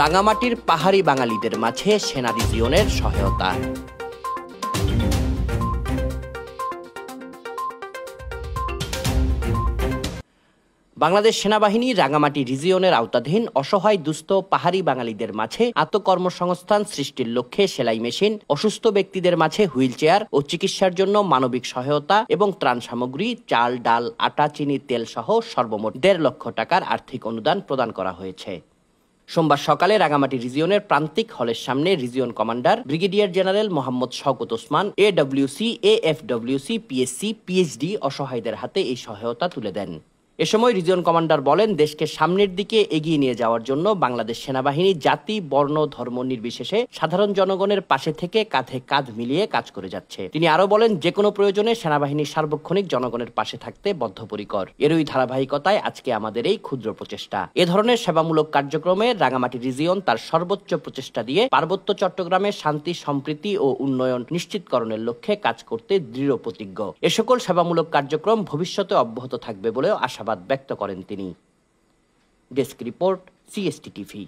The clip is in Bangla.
রাঙামাটির পাহাড়ি বাঙালিদের মাঝে সেনা রিজিয়নের সহায়তা। বাংলাদেশ সেনাবাহিনী রাঙামাটি রিজিয়নের আওতাধীন অসহায় দুস্থ পাহাড়ি বাঙালিদের মাঝে আত্মকর্মসংস্থান সৃষ্টির লক্ষ্যে সেলাই মেশিন, অসুস্থ ব্যক্তিদের মাঝে হুইল চেয়ার ও চিকিৎসার জন্য মানবিক সহায়তা এবং ত্রাণ সামগ্রী, চাল, ডাল, আটা, চিনি, তেল সহ সর্বমোট ১.৫ লক্ষ টাকার আর্থিক অনুদান প্রদান করা হয়েছে। সোমবার সকালে রাঙামাটি রিজিয়নের প্রান্তিক হলের সামনে region commander brigadier general Mohammad Shawkat Osman, AWC, AFWC, PSC, PhD অসহায়দের হাতে এই সহায়তা তুলে দেন। এ সময় রিজিয়ন কমান্ডার বলেন, দেশকে সামনের দিকে এগিয়ে নিয়ে যাওয়ার জন্য বাংলাদেশ সেনাবাহিনী জাতি, বর্ণ, ধর্ম নির্বিশেষে সাধারণ জনগণের পাশে থেকে কাঁধে কাঁধ মিলিয়ে কাজ করে যাচ্ছে। তিনি আরো বলেন, যে কোনো প্রয়োজনে সেনাবাহিনী সার্বক্ষণিক জনগণের পাশে থাকতে বদ্ধপরিকর। এরই ধারাবাহিকতায় আজকে আমাদের এই ক্ষুদ্র প্রচেষ্টা। এ ধরনের সেবামূলক কার্যক্রমে রাঙামাটি রিজিয়ন তার সর্বোচ্চ প্রচেষ্টা দিয়ে পার্বত্য চট্টগ্রামে শান্তি, সম্প্রীতি ও উন্নয়ন নিশ্চিতকরণের লক্ষ্যে কাজ করতে দৃঢ় প্রতিজ্ঞ। এ সকল সেবামূলক কার্যক্রম ভবিষ্যতে অব্যাহত থাকবে বলেও আশাবাদ ব্যক্ত করেন তিনি। Desk report, CST TV.